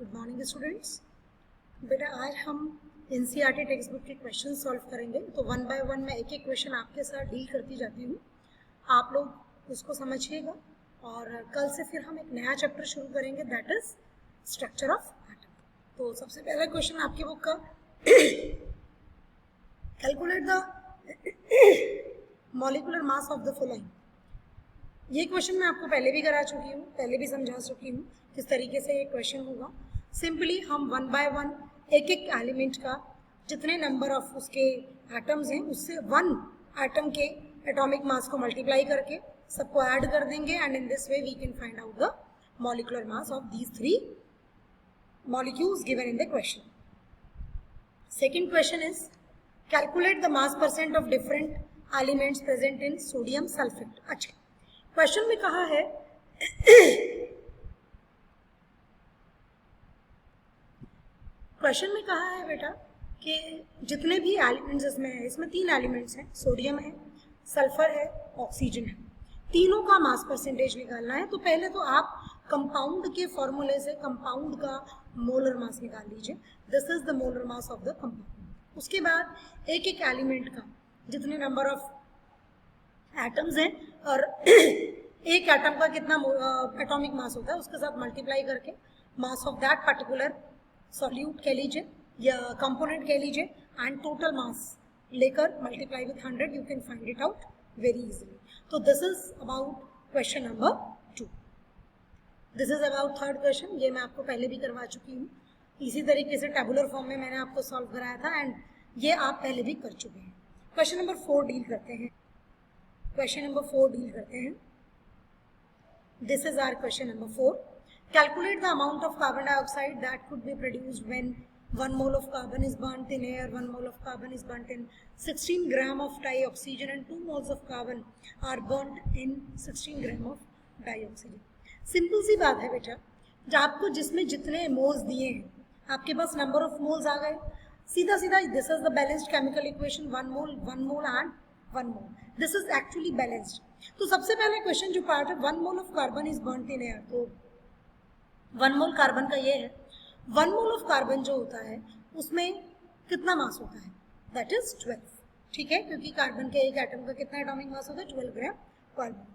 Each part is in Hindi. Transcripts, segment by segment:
Good morning students. बेटा आज हम एनसीईआरटी टेक्स्ट बुक के क्वेश्चन सॉल्व करेंगे। तो वन बाय वन मैं एक एक क्वेश्चन आपके साथ डील करती जाती हूँ, आप लोग उसको समझिएगा और कल से फिर हम एक नया चैप्टर शुरू करेंगे, that is structure of atom. तो सबसे पहला क्वेश्चन आपकी बुक का calculate the molecular mass of the following. ये क्वेश्चन मैं आपको पहले भी करा चुकी हूँ, पहले भी समझा चुकी हूँ किस तरीके से ये क्वेश्चन होगा। सिंपली हम वन बाय वन एक एक एलिमेंट का जितने नंबर ऑफ उसके एटम्स हैं उससे वन एटम के एटॉमिक मास को मल्टीप्लाई करके सबको ऐड कर देंगे and in this way we can find out the molecular mass of these three molecules given in the question. Second question is calculate the mass percent of different elements present in sodium sulfate. अच्छा, क्वेश्चन में कहा है क्वेश्चन में कहा है बेटा कि जितने भी एलिमेंट्स इसमें है, इसमें तीन एलिमेंट्स हैं, सोडियम है, सल्फर है, ऑक्सीजन है, तीनों का मास परसेंटेज निकालना है। तो पहले तो आप कंपाउंड के फॉर्मूले से कंपाउंड का मोलर मास निकाल लीजिए, this is the molar mass of the compound. उसके बाद एक एक एलिमेंट का जितने नंबर ऑफ एटम्स हैं और एक एटम का कितना एटॉमिक मास होता है उसके साथ मल्टीप्लाई करके mass of that particular solute कह लीजिए या कंपोनेंट कह लीजिए एंड टोटल मास लेकर multiply with 100 you can find it out very easily. तो this is about question number 2। This is about third question, ये मैं आपको पहले भी करवा चुकी हूँ, इसी तरीके से टेबुलर फॉर्म में मैंने आपको सॉल्व कराया था एंड ये आप पहले भी कर चुके हैं। क्वेश्चन नंबर 4 डील करते हैं, क्वेश्चन नंबर 4 डील करते हैं। This is our question number 4। Calculate the amount of carbon dioxide that could be produced when 1 mole of carbon is burnt in air, 1 mole of carbon is burnt in 16 gram of dioxygen and 2 moles of carbon are burnt in 16 gram of dioxygen। Simple सी बात है बेटा, जब आपको जिसमें जितने मोल्स दिए हैं आपके पास नंबर ऑफ मोल्स आ गए, सीधा सीधा this is the balanced chemical equation, 1 mole and 1 mole, this is actually balanced. तो सबसे पहले क्वेश्चन जो पार्ट है 1 mole of carbon is burnt in air, तो 1 mole कार्बन का ये है, 1 mole ऑफ कार्बन जो होता है उसमें कितना मास होता है, दैट इज 12, ठीक है, क्योंकि कार्बन के एक एटम का कितना एटॉमिक मास होता है 12 ग्राम पर मोल।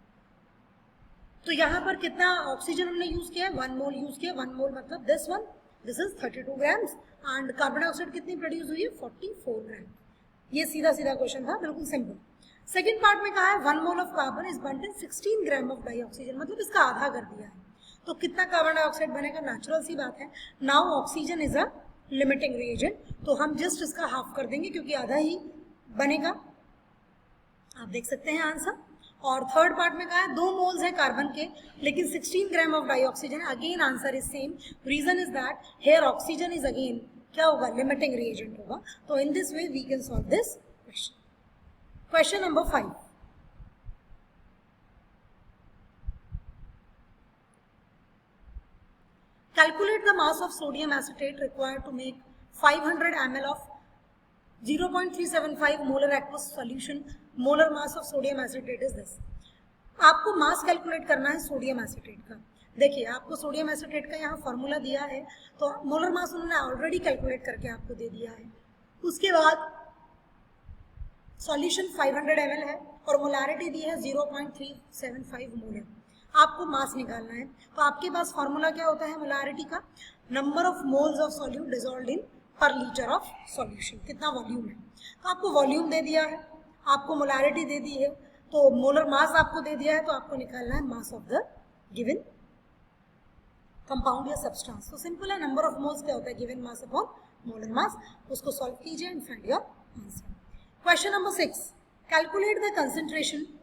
तो यहाँ पर कितना ऑक्सीजन हमने यूज किया है, 1 मोल यूज किया, 1 मोल मतलब this one, this is 32 grams and carbon dioxide कितनी प्रोड्यूस हुई है 44 ग्राम। ये सीधा सीधा क्वेश्चन था, बिल्कुल सिंपल। सेकेंड पार्ट में कहा है 1 mole of carbon is burned in 16 gram of dioxygen, मतलब इसका आधा कर दिया है, तो कितना कार्बन डाइऑक्साइड बनेगा, नेचुरल सी बात है। Now oxygen is a limiting reagent, तो हम जस्ट इसका हाफ कर देंगे क्योंकि आधा ही बनेगा, आप देख सकते हैं आंसर। और थर्ड पार्ट में कहा है 2 मोल्स है कार्बन के लेकिन 16 gram of dioxygen, again answer is same. Reason is that here oxygen is again क्या होगा, लिमिटिंग रिएजेंट होगा। तो in this way we can solve this question. Question number 5। Calculate the mass of sodium acetate required to make 500 ml of 0.375 molar aqueous solution. Molar mass of sodium acetate is this। आपको मास कैलकुलेट करना है सोडियम एसिटेट का। देखिए आपको सोडियम एसिटेट का यहाँ फॉर्मूला दिया है, तो मोलर मास उन्होंने ऑलरेडी कैलकुलेट करके आपको दे दिया है। उसके बाद सॉल्यूशन 500 ml है और मोलारिटी दी है 0.375 मोलर। आपको मास निकालना है, तो आपके पास फॉर्मूला क्या होता है मोलारिटी का, number of moles of solute dissolved इन पर लीटर ऑफ सॉल्यूशन, कितना वॉल्यूम है। तो आपको वॉल्यूम दे दिया है, आपको मोलारिटी दे दी है, तो मोलर मास आपको दे दिया है, तो आपको निकालना है mass of the given compound या सब्सटेंस। तो सिंपल है, नंबर ऑफ मोल्स क्या होता है, given mass upon molar mass, उसको सॉल्व कीजिए and find your answer. Question number 6। Calculate the concentration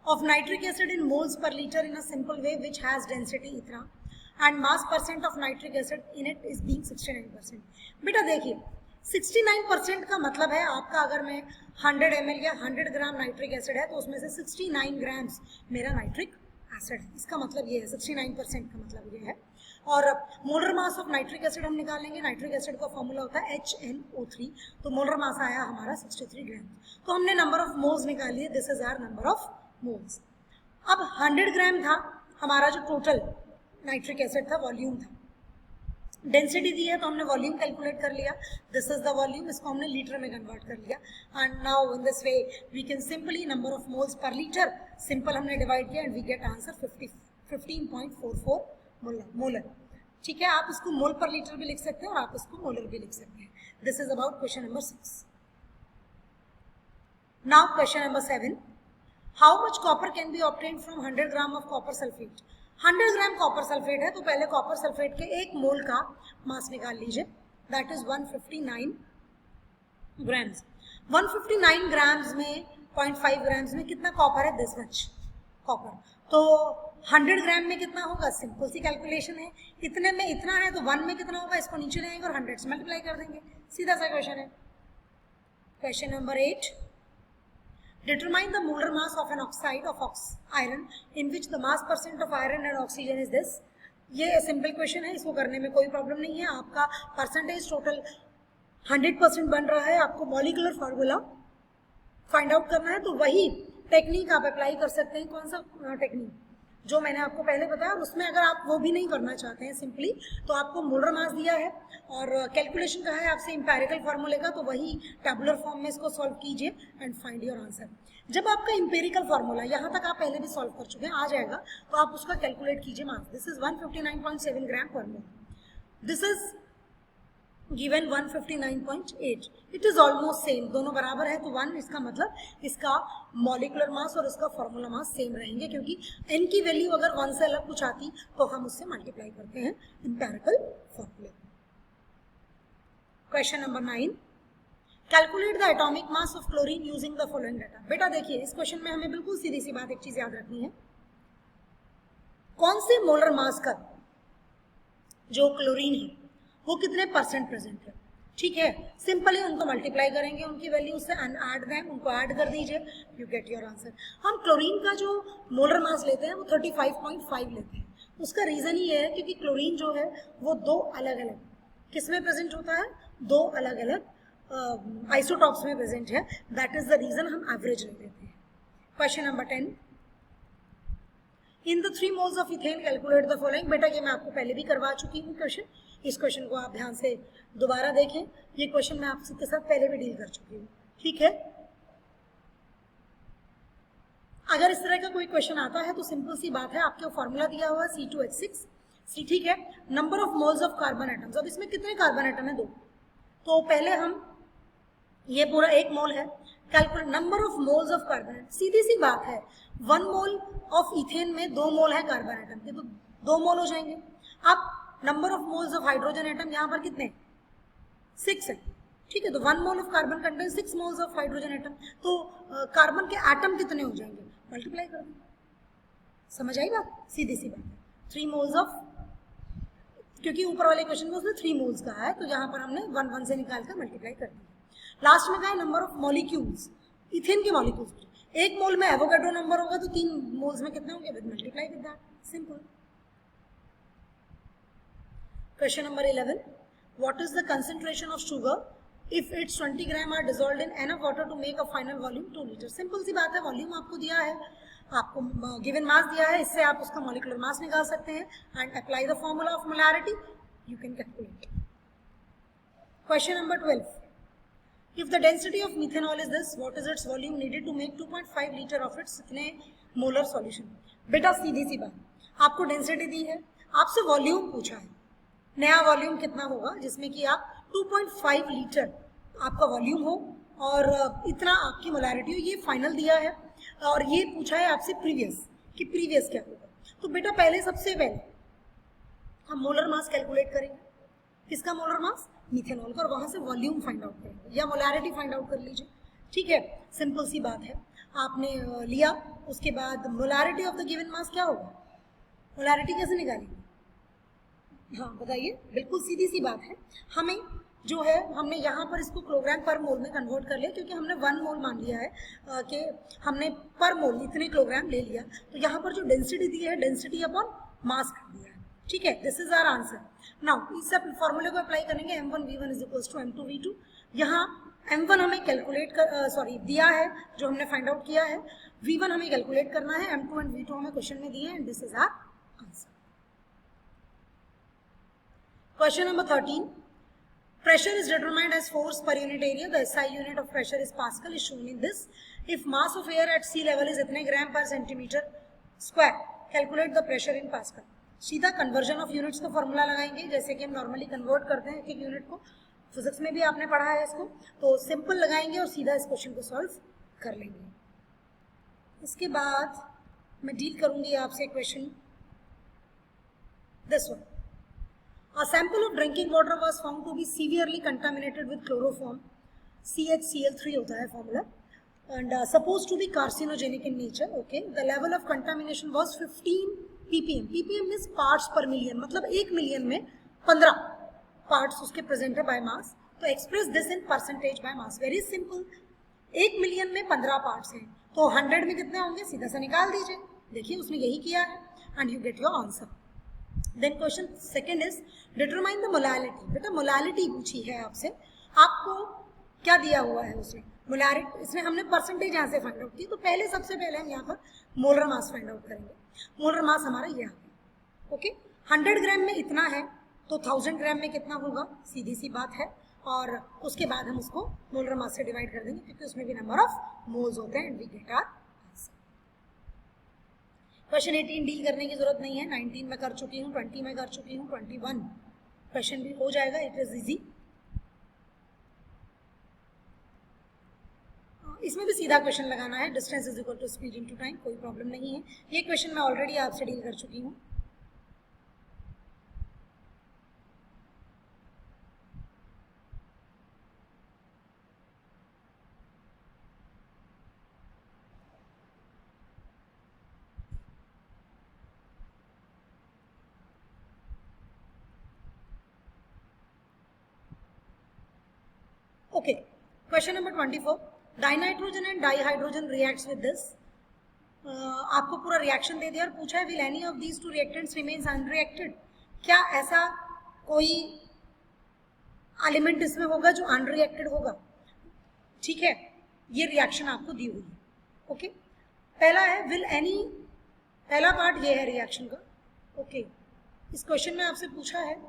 of nitric acid in moles per liter in a simple way which has density इतना and mass percent of nitric acid in it is being 69%। बेटा देखिए 69% का मतलब है आपका, अगर मैं 100 ml या 100 ग्राम नाइट्रिक एसिड है तो उसमें से 69 ग्राम्स मेरा नाइट्रिक एसिड है, इसका मतलब ये है 69% का मतलब ये है। और molar mass of nitric acid हम निकालेंगे, नाइट्रिक एसिड का फॉर्मूला होता है HNO3, तो मोलर मास आया हमारा 63 ग्राम। तो हमने नंबर ऑफ मोल्स निकाल लिए, this is our number of moles. अब 100 ग्राम था हमारा जो टोटल नाइट्रिक एसिड था, वॉल्यूम था। डेंसिटी दी है तो हमने वॉल्यूम कैलकुलेट कर लिया, दिस इज द वॉल्यूम, इसको हमने लीटर में कन्वर्ट कर लिया। And now in this way we can simply number of moles per litre simple हमने डिवाइड किया and we get answer 15.44 molar. ठीक है, आप इसको मोल पर लीटर भी लिख सकते हैं और आप इसको मोलर भी लिख सकते हैं। This is about question number 6। Now question number 7, how much copper can be obtained from 100 gram of copper sulphate. 100 gram copper sulphate है तो पहले कॉपर सल्फेट के 1 मोल का मास निकाल लीजिए, दैट इज 159 ग्राम्स। 159 ग्राम्स में 0.5 ग्राम्स में कितना कॉपर है, दिस मच कॉपर। तो 100 ग्राम में कितना होगा, सिंपल सी कैलकुलेशन है, इतने में इतना है तो 1 में कितना होगा, इसको नीचे ले आएंगे और 100 से मल्टीप्लाई कर देंगे, सीधा सा क्वेश्चन है। Question number 8, determine the molar mass of an oxide of iron in which the mass percent of iron and oxygen is this। ये सिंपल क्वेश्चन है, इसको करने में कोई प्रॉब्लम नहीं है। आपका परसेंटेज टोटल 100% बन रहा है, आपको मॉलिक्यूलर फार्मूला फाइंड आउट करना है, तो वही टेक्निक आप अप्लाई कर सकते हैं। कौन सा टेक्निक, जो मैंने आपको पहले बताया, और उसमें अगर आप वो भी नहीं करना चाहते हैं सिंपली, तो आपको मोलर मास दिया है और कैलकुलेशन का है आपसे इंपेरिकल फार्मूले का, तो वही टैबुलर फॉर्म में इसको सॉल्व कीजिए एंड फाइंड योर आंसर। जब आपका इंपेरिकल फार्मूला यहाँ तक आप पहले भी सॉल्व कर चुके हैं आ जाएगा, तो आप उसका कैलकुलेट कीजिए मास। दिस इज 159.7 ग्राम पर mole, this is given 159.8, it is almost same, दोनों बराबर है तो 1, इसका मतलब इसका मॉलिकुलर मास और इसका फॉर्मूला मास सेम रहेंगे, क्योंकि n की वैल्यू अगर 1 से अलग कुछ आती तो हम उससे मल्टीप्लाई करते हैं इंपेरिकल फॉर्मूले। Question number 9, calculate the atomic mass of chlorine using the following data. बेटा देखिए, इस क्वेश्चन में हमें बिल्कुल सीधी सी बात, एक चीज याद रखनी है, कौन से मोलर मास का जो क्लोरीन है वो कितने परसेंट प्रेजेंट है। ठीक है, सिंपली उनको मल्टीप्लाई करेंगे, उनकी वैल्यू से ऐड दें, उनको ऐड कर दीजिए, यू गेट योर आंसर। हम क्लोरीन का जो मोलर मास लेते हैं वो 35.5 लेते हैं। उसका रीजन ये है क्योंकि क्लोरीन जो है वो 2 अलग अलग किस में प्रेजेंट होता है, 2 अलग अलग आइसोटॉप्स में प्रेजेंट है, दैट इज द रीजन हम एवरेज ले लेते हैं। Question number 10, in the 3 moles of ethane calculate the following. बेटा ये मैं आपको पहले भी करवा चुकी हूँ क्वेश्चन, इस क्वेश्चन को आप ध्यान से दोबारा देखें, ये क्वेश्चन मैं आपके साथ पहले भी डील कर चुकी हूँ। ठीक है, अगर इस तरह का कोई क्वेश्चन आता है तो सिंपल सी बात है, आपको फॉर्मूला दिया हुआ है C2H6, ठीक है, number of moles of carbon atoms. अब इसमें कितने कार्बन एटम है, 2, तो पहले हम ये पूरा 1 मोल है, calculate number of moles of carbon atom. सीधी सी बात है, 1 मोल ऑफ इथेन में 2 मोल है कार्बन एटम के, तो 2 मोल हो जाएंगे। अब number of moles of hydrogen atom यहाँ पर कितने, 6 है। ठीक है, तो 1 mole of carbon contain 6 moles of hydrogen atom, तो कार्बन के एटम कितने हो जाएंगे, मल्टीप्लाई कर देंगे। समझ आई बात, सीधी सी बात है। 3 मोल्स ऑफ, क्योंकि ऊपर वाले क्वेश्चन में उसने 3 मोल्स कहा है, तो यहाँ पर हमने 1 से निकाल कर मल्टीप्लाई कर दिया। लास्ट में कहा है नंबर ऑफ मॉलिक्यूल्स, इथेन के मॉलिक्यूल्स। 1 मोल में एवोगाड्रो नंबर होगा तो 3 मोल्स में कितने होंगे, with multiply with that, simple. Question number 11, what is the concentration of sugar if its 20 gram are dissolved in enough water to make a final volume 2 liter। Simple सी बात है, वॉल्यूम आपको दिया है, आपको गिवन मास दिया है, इससे आप उसका मॉलिक्यूलर मास निकाल सकते हैं and apply the formula of molarity, you can calculate. Question number 12, if the density of methanol is this, what is its volume needed to make 2.5 liter of its कितने मोलर सॉल्यूशन। बेटा सीधी सी बात, आपको डेंसिटी दी है, आपसे वॉल्यूम पूछा है, नया वॉल्यूम कितना होगा जिसमें कि आप 2.5 लीटर आपका वॉल्यूम हो और इतना आपकी मोलैरिटी हो, ये फाइनल दिया है। और ये पूछा है आपसे प्रीवियस, कि प्रीवियस क्या होगा। तो बेटा पहले सबसे पहले हम मोलर मास कैलकुलेट करेंगे, किसका मोलर मास, मिथेनॉल का, और वहां से वॉल्यूम फाइंड आउट करेंगे, या मोलैरिटी फाइंड आउट कर लीजिए। ठीक है, सिंपल सी बात है, आपने लिया, उसके बाद molarity of the given mass क्या होगा, मोलैरिटी कैसे निकालेंगे, हाँ बताइए, बिल्कुल सीधी सी बात है। हमें जो है, हमने यहाँ पर इसको किलोग्राम पर मोल में कन्वर्ट कर लिया, क्योंकि हमने 1 मोल मान लिया है कि हमने पर मोल इतने किलोग्राम ले लिया, तो यहाँ पर जो डेंसिटी दी है, डेंसिटी अपॉन मास कर दिया है। ठीक है, this is our answer. Now इस फॉर्मूले को अप्लाई करेंगे, m1v1 is equals to m2v2। यहाँ m1 हमें कैलकुलेट कर दिया है, जो हमने फाइंड आउट किया है, v1 हमें कैलकुलेट करना है, m2 एंड v2 हमें क्वेश्चन में दिए हैं, and this is our answer. Question number 13, pressure is determined as force per unit area. The SI unit of pressure is Pascal, is shown in this. If mass of air at sea level is इतने ग्राम पर centimetre square, calculate the pressure in pascal. सीधा कन्वर्जन ऑफ यूनिट्स का फॉर्मूला लगाएंगे, जैसे कि हम नॉर्मली कन्वर्ट करते हैं एक यूनिट को. फिजिक्स में भी आपने पढ़ा है इसको, तो सिंपल लगाएंगे और सीधा इस क्वेश्चन को सॉल्व कर लेंगे. इसके बाद मैं डील करूंगी आपसे question this one. A sample of drinking water was found to be severely contaminated with chloroform. CHCl3 होता है formula, and supposed to be carcinogenic in nature. Okay, the level of contamination was 15 ppm. ppm means parts per million, मतलब 1 मिलियन में 15 पार्ट्स उसके प्रेजेंट है बाय मास. तो express this in percentage by mass. Very simple, 1 million में 15 पार्ट्स हैं, तो 100 में कितने होंगे सीधा सा निकाल दीजिए. देखिए उसने यही किया है, and you get your answer. Then question second is determine the molality. बेटा मोलालिटी पूछी है आपसे, आपको क्या दिया हुआ है उसने मोलारिटी. इसमें हमने परसेंटेज यहाँ से फाइंड आउट की, तो पहले सबसे पहले हम यहाँ पर मोलर मास फाइंड आउट करेंगे. मोलर मास हमारा ये आ गया. ओके, 100 ग्राम में इतना है, तो 1000 ग्राम में कितना होगा, सीधी सी बात है. और उसके बाद हम उसको मोलर मास से डिवाइड कर देंगे, क्योंकि उसमें भी नंबर ऑफ मोल्स होते हैं, and we get our answer. Question 18 deal करने की जरूरत नहीं है. 19 में कर चुकी हूँ, 20 में कर चुकी हूँ, 21 क्वेश्चन भी हो जाएगा. It is easy. इसमें भी सीधा क्वेश्चन लगाना है, distance is equal to speed into time, कोई प्रॉब्लम नहीं है. ये क्वेश्चन मैं ऑलरेडी आपसे डील कर चुकी हूँ. Okay, question number 24. Dinitrogen and dihydrogen reacts with this. आपको पूरा रिएक्शन दे दिया और पूछा है will any of these two reactants remains unreacted. क्या ऐसा कोई एलिमेंट इसमें होगा जो अनरिएक्टेड होगा? ठीक है, ये रिएक्शन आपको दी हुई है. ओके, पहला है will any, पहला पार्ट ये है रिएक्शन का. ओके, इस क्वेश्चन में आपसे पूछा है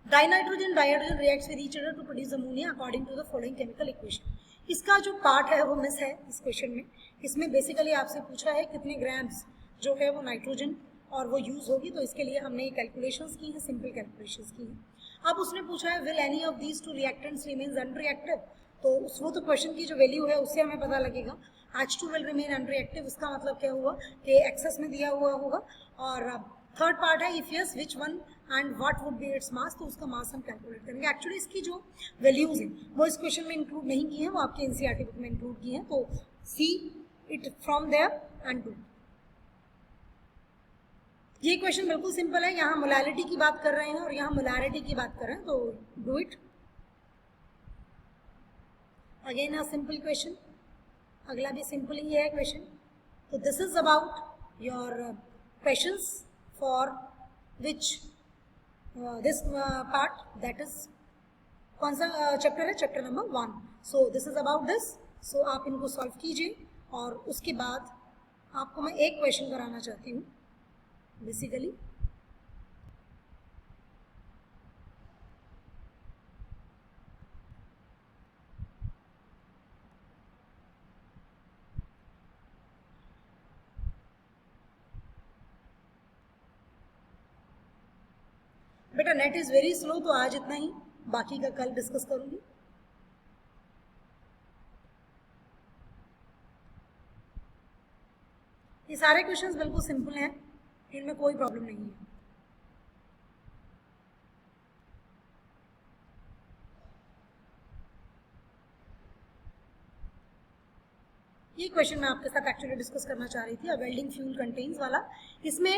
dinitrogen dihydrogen reacts with each other to produce ammonia according to the following chemical equation. इसका जो पार्ट है वो मिस है इस क्वेश्चन में. इसमें बेसिकली आपसे पूछा है कितने ग्राम्स जो है वो नाइट्रोजन और वो यूज होगी, तो इसके लिए हमने ये कैलकुलेशंस की हैं, सिंपल कैलकुलेशंस की हैं. अब उसने पूछा है will any of these two reactants remains unreactive, तो वो तो क्वेश्चन की जो वैल्यू है उससे हमें पता लगेगा. H2 विल रिमेन अनरिएक्टिव, इसका मतलब क्या हुआ कि एक्सेस में दिया हुआ होगा. और थर्ड पार्ट है if yes which one and what would be its mass, तो उसका मास हम कैलकुलेट करेंगे. एक्चुअली इसकी जो वैल्यूज हैं वो इस क्वेश्चन में इंक्लूड नहीं की हैं, वो आपके एनसीईआरटी बुक में इंक्लूड की हैं, तो see it from there and do. ये क्वेश्चन बिल्कुल सिंपल है. यहाँ मोलालिटी की बात कर रहे हैं और यहाँ मोलारिटी की बात कर रहे हैं, तो do it. Again a simple question, अगला भी सिंपल ही है क्वेश्चन. तो this is about your questions for which this part, that is कौन सा चैप्टर है, chapter number 1. So this is about this. So आप इनको सॉल्व कीजिए और उसके बाद आपको मैं एक क्वेश्चन कराना चाहती हूँ बेसिकली. बेटा नेट इज वेरी स्लो, तो आज इतना ही, बाकी का कल डिस्कस करूंगी. ये सारे क्वेश्चंस बिल्कुल सिंपल हैं, इनमें कोई प्रॉब्लम नहीं है. ये क्वेश्चन मैं आपके साथ एक्चुअली डिस्कस करना चाह रही थी, वेल्डिंग फ्यूल कंटेन्स वाला. इसमें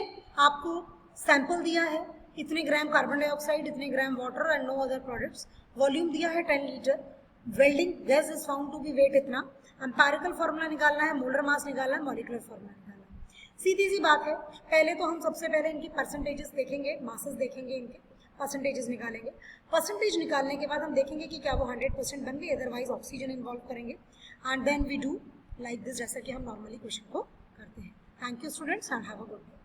आपको सैंपल दिया है, इतने ग्राम कार्बन डाइऑक्साइड, इतने gram water and no other products. Volume दिया है 10 litre. Welding gas is found to be weight इतना. एम्पिरिकल फार्मूला निकालना है, मोलर मास निकालना है, मॉलिक्यूलर फार्मूला निकालना है. सीधी सी बात है. पहले तो हम सबसे पहले इनकी परसेंटेजेस देखेंगे, मासेस देखेंगे, इनके परसेंटेजेस निकालेंगे. परसेंटेज निकालने के बाद हम देखेंगे कि क्या वो 100% बन गई, अदरवाइज ऑक्सीजन इन्वॉल्व करेंगे. And then we do like this, जैसा कि हम नॉर्मली क्वेश्चन को करते हैं. Thank you students and have a good day.